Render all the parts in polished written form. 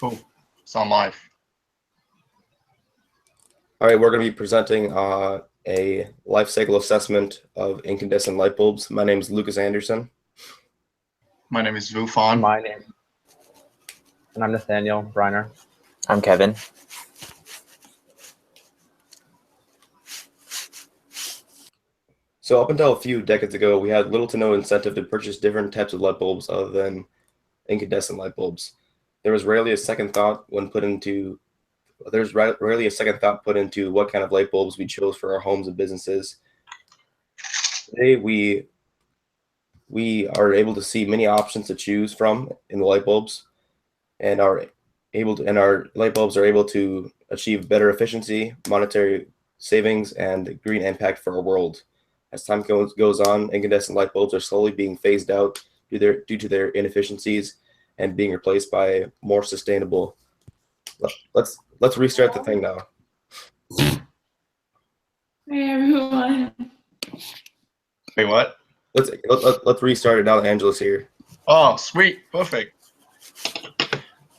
Cool. Sound live. All right, we're going to be presenting a life cycle assessment of incandescent light bulbs. My name is Lucas Anderson. My name is Vu Fan. And I'm Nathaniel Briner. I'm Kevin. So up until a few decades ago, we had little to no incentive to purchase different types of light bulbs other than incandescent light bulbs. There was rarely a second thought put into what kind of light bulbs we chose for our homes and businesses. Today, we are able to see many options to choose from in the light bulbs, and our light bulbs are able to achieve better efficiency, monetary savings, and green impact for our world. As time goes on, incandescent light bulbs are slowly being phased out due to their inefficiencies and being replaced by more sustainable. Let's restart the thing now. Hey everyone. Wait, what? Let's restart it now that Angela's here. Oh, sweet, perfect.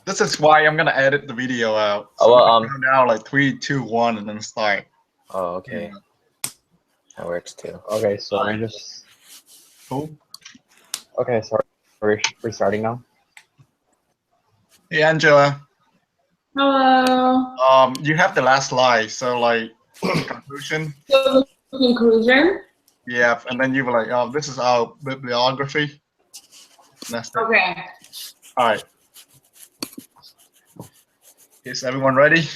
This is why I'm gonna edit the video out. Oh, well, we can go now like 3, 2, 1, and then start. Oh, okay. That works too. Okay, so I just. Cool. Okay, sorry. We're restarting now. Hey, Angela. Hello. You have the last slide, so like conclusion. So the conclusion. Yeah, and then you were like, "Oh, this is our bibliography." That's it. Okay. All right. Is everyone ready?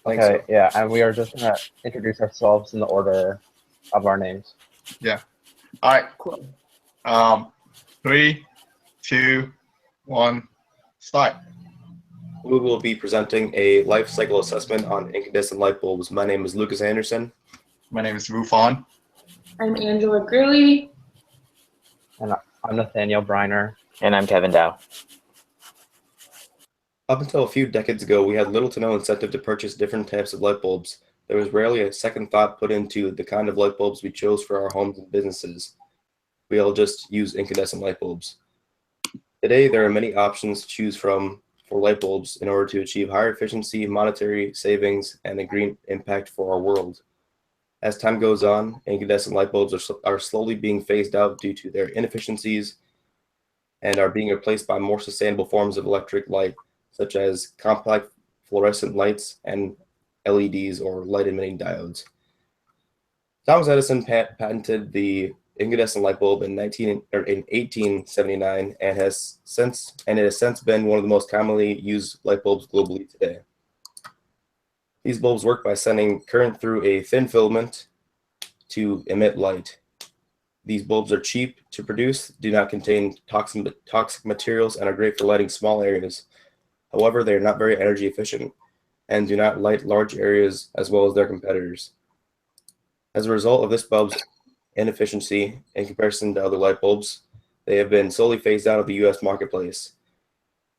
Okay, yeah, and we are just gonna introduce ourselves in the order of our names. Yeah. All right. Cool. 3, 2, 1, start. We will be presenting a life cycle assessment on incandescent light bulbs. My name is Lucas Anderson. My name is Vu Fan. I'm Angela Greeley. And I'm Nathaniel Briner. And I'm Kevin Dow. Up until a few decades ago, we had little to no incentive to purchase different types of light bulbs. There was rarely a second thought put into the kind of light bulbs we chose for our homes and businesses. We all just use incandescent light bulbs. Today, there are many options to choose from for light bulbs in order to achieve higher efficiency, monetary savings, and a green impact for our world. As time goes on, incandescent light bulbs are slowly being phased out due to their inefficiencies and are being replaced by more sustainable forms of electric light, such as compact fluorescent lights and LEDs or light-emitting diodes. Thomas Edison patented the incandescent light bulb in 1879 and it has since been one of the most commonly used light bulbs globally today. These bulbs work by sending current through a thin filament to emit light. These bulbs are cheap to produce, do not contain toxic materials, and are great for lighting small areas. However, they are not very energy efficient and do not light large areas as well as their competitors. As a result of this bulb's inefficiency in comparison to other light bulbs, they have been slowly phased out of the U.S. marketplace.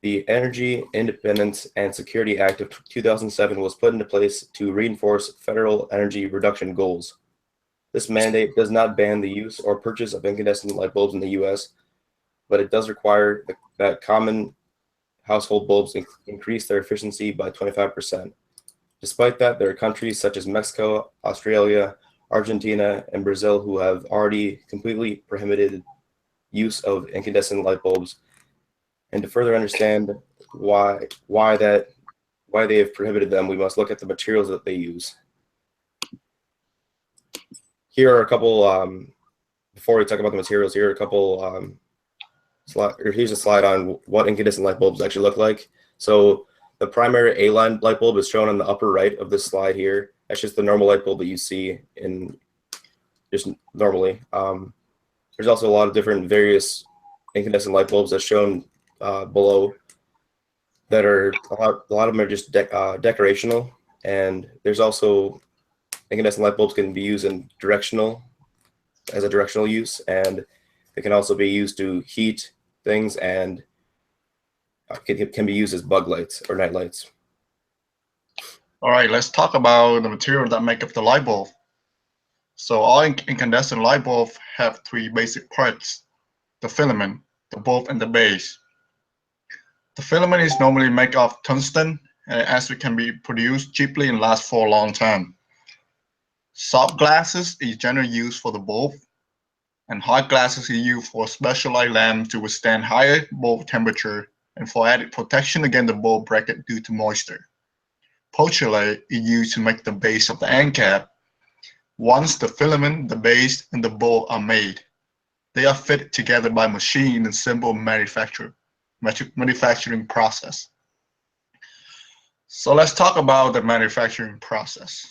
The Energy Independence and Security Act of 2007 was put into place to reinforce federal energy reduction goals. This mandate does not ban the use or purchase of incandescent light bulbs in the U.S., but it does require that common household bulbs increase their efficiency by 25%. Despite that, there are countries such as Mexico, Australia, Argentina, and Brazil who have already completely prohibited use of incandescent light bulbs. And to further understand why they have prohibited them, we must look at the materials that they use. Here are a couple, before we talk about the materials, here are a couple, here's a slide on what incandescent light bulbs actually look like. So the primary A-line light bulb is shown on the upper right of this slide here. That's just the normal light bulb that you see in just normally. There's also a lot of different various incandescent light bulbs that's shown below that are a lot of them are just decorational, and there's also incandescent light bulbs can be used as a directional use, and it can also be used to heat things and can be used as bug lights or night lights. All right, let's talk about the material that make up the light bulb. So all incandescent light bulbs have 3 basic parts: the filament, the bulb, and the base. The filament is normally made of tungsten, as it can be produced cheaply and last for a long time. Soft glasses is generally used for the bulb, and hard glasses is used for specialized lamps to withstand higher bulb temperature and for added protection against the bulb bracket due to moisture. Pochylate is used to make the base of the end cap. Once the filament, the base, and the bulb are made, they are fitted together by machine in a simple manufacturing process. So let's talk about the manufacturing process.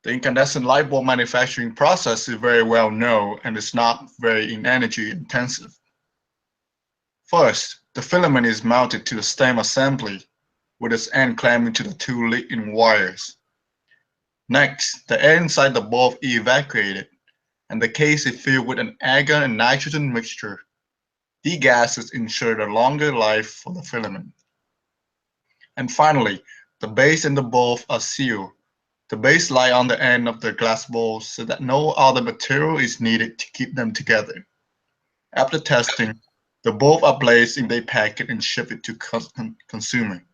The incandescent light bulb manufacturing process is very well known and is not very energy intensive. First, the filament is mounted to the stem assembly with its end clamping to the two leading wires. Next, the air inside the bulb is evacuated and the case is filled with an argon and nitrogen mixture. These gases ensure the longer life for the filament. And finally, the base and the bulb are sealed. The base lies on the end of the glass bulb so that no other material is needed to keep them together. After testing, the bulbs are placed in their packet and shipped to consumer.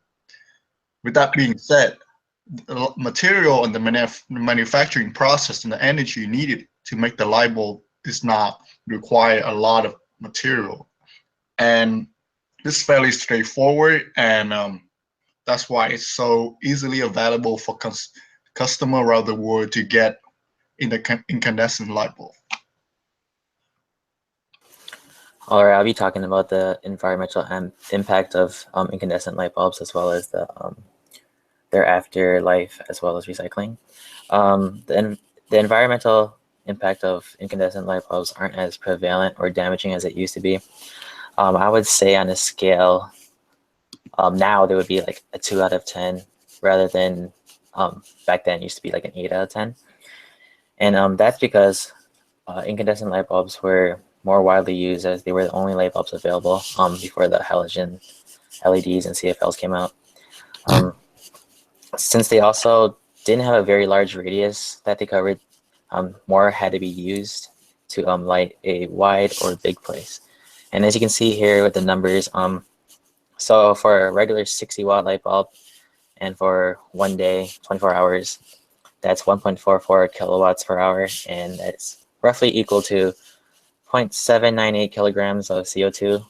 With that being said, the material and the manufacturing process and the energy needed to make the light bulb does not require a lot of material. And this is fairly straightforward, and that's why it's so easily available for customer around the world to get in the incandescent light bulb. All right, I'll be talking about the environmental impact of incandescent light bulbs, as well as their afterlife, as well as recycling. The environmental impact of incandescent light bulbs aren't as prevalent or damaging as it used to be. I would say on a scale, now there would be like a 2 out of 10, rather than back then it used to be like an 8 out of 10. And that's because incandescent light bulbs were more widely used, as they were the only light bulbs available before the halogen LEDs and CFLs came out. Since they also didn't have a very large radius that they covered, more had to be used to light a wide or big place. And as you can see here with the numbers, so for a regular 60-watt light bulb, and for 1 day, 24 hours, that's 1.44 kilowatts per hour, and that's roughly equal to 0.798 kilograms of CO2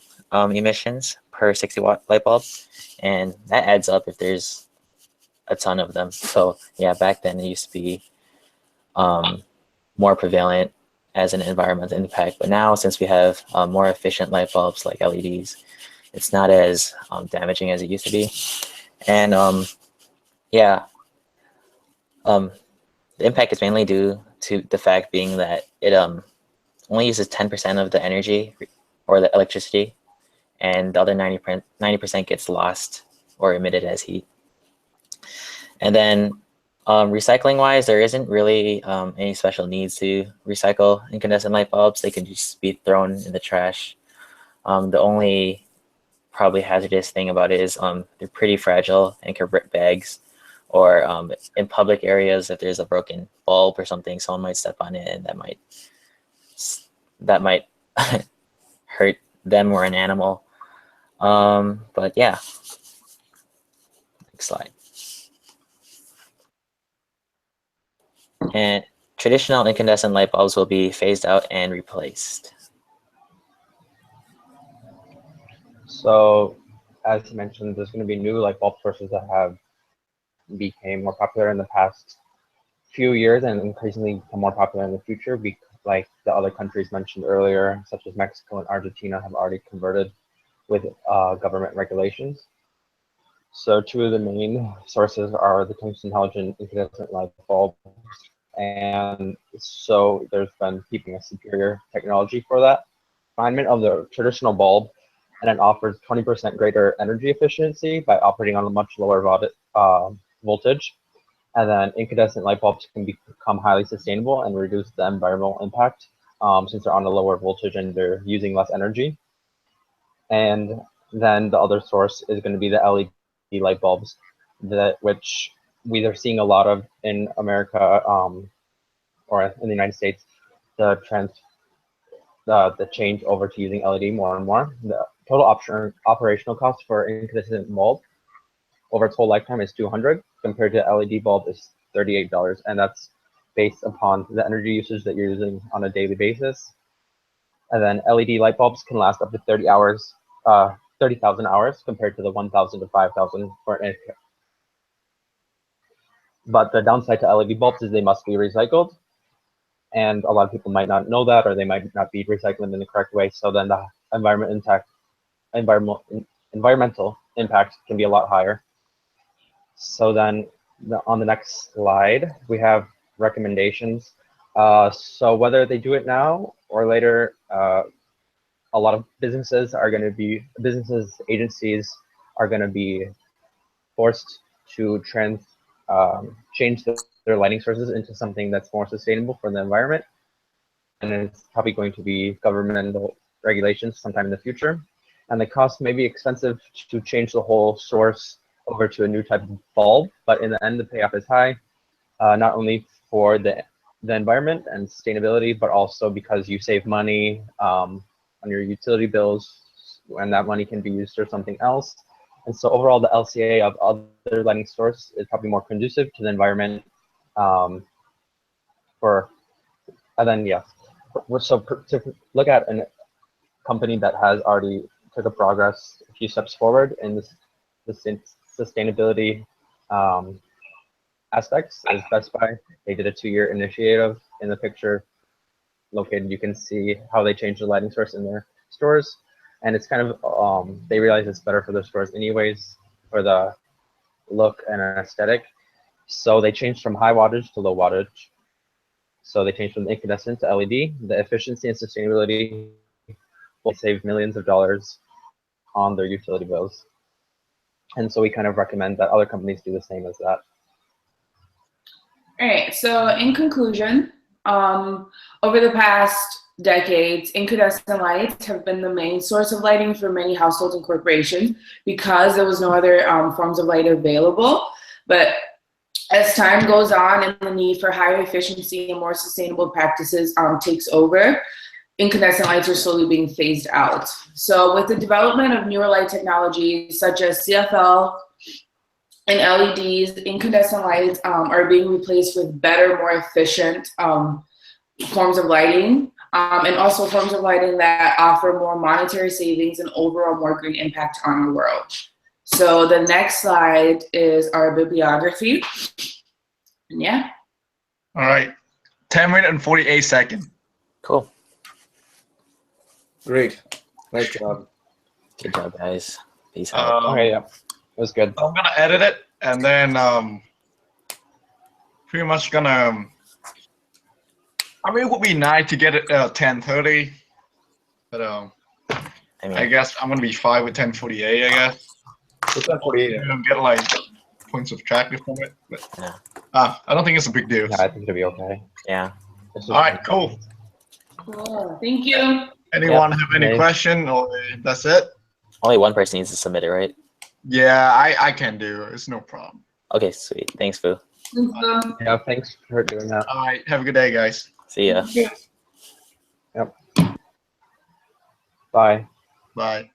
emissions per 60-watt light bulb, and that adds up if there's a ton of them. So yeah, back then it used to be more prevalent as an environmental impact, but now since we have more efficient light bulbs like LEDs, it's not as damaging as it used to be. And yeah, the impact is mainly due to the fact being that it only uses 10% of the energy or the electricity, and the other 90% gets lost or emitted as heat. And then recycling wise, there isn't really any special needs to recycle incandescent light bulbs. They can just be thrown in the trash. The only probably hazardous thing about it is they're pretty fragile and can rip bags, or in public areas, if there's a broken bulb or something, someone might step on it, and that might hurt them or an animal. But yeah, next slide. And traditional incandescent light bulbs will be phased out and replaced. So, as you mentioned, there's going to be new light bulb sources that have became more popular in the past few years and increasingly become more popular in the future, like the other countries mentioned earlier, such as Mexico and Argentina, have already converted with government regulations. So two of the main sources are the tungsten halogen incandescent light bulbs, and so there's been keeping a superior technology for that. Refinement of the traditional bulb, and it offers 20% greater energy efficiency by operating on a much lower voltage. And then incandescent light bulbs can become highly sustainable and reduce the environmental impact since they're on a lower voltage and they're using less energy. And then the other source is going to be the LED light bulbs, which we are seeing a lot of in America or in the United States. The change over to using LED more and more. total operational cost for incandescent bulb over its whole lifetime is $200, compared to LED bulb is $38, and that's based upon the energy usage that you're using on a daily basis. And then LED light bulbs can last up to 30,000 hours compared to the 1,000 to 5,000 for an. But the downside to LED bulbs is they must be recycled, and a lot of people might not know that, or they might not be recycling in the correct way. So then the environmental impact can be a lot higher. So then on the next slide, we have recommendations. So whether they do it now or later, a lot of agencies are going to be forced to change their lighting sources into something that's more sustainable for the environment. And it's probably going to be governmental regulations sometime in the future. And the cost may be expensive to change the whole source over to a new type of bulb, but in the end, the payoff is high, not only for the environment and sustainability, but also because you save money on your utility bills, and that money can be used for something else. And so overall, the LCA of other lighting source is probably more conducive to the environment. So to look at a company that has already took a few steps forward in this sustainability aspects is Best Buy. They did a 2-year initiative. In the picture located, you can see how they changed the lighting source in their stores. And it's kind of, they realize it's better for their stores anyways, for the look and aesthetic. So they changed from high wattage to low wattage. So they changed from incandescent to LED. The efficiency and sustainability will save millions of dollars on their utility bills. And so we kind of recommend that other companies do the same as that. All right, so in conclusion, over the past decades, incandescent lights have been the main source of lighting for many households and corporations because there was no other forms of light available. But as time goes on and the need for higher efficiency and more sustainable practices takes over, incandescent lights are slowly being phased out. So with the development of newer light technologies such as CFL and LEDs, incandescent lights are being replaced with better, more efficient forms of lighting, and also forms of lighting that offer more monetary savings and overall more green impact on the world. So the next slide is our bibliography. And yeah. All right, 10 minutes and 48 seconds. Cool. Great. Nice job. Good job, guys. Peace out. Okay, yeah, it was good. I'm gonna edit it and then pretty much gonna. I mean, it would be nice to get it 10:30, but I mean, I guess I'm gonna be fine with 10:48. I guess. It's 10:48. You don't get like points of tracking from it, but yeah. I don't think it's a big deal. Yeah, I think it'll be okay. Yeah. All right, cool. Cool. Thank you. Anyone have any Nice. question, or that's it? Only one person needs to submit it, right? Yeah, I can do it. It's no problem. Okay, sweet. Thanks, Fu. Yeah, thanks for doing that. All right, have a good day, guys. See ya. Bye. Bye.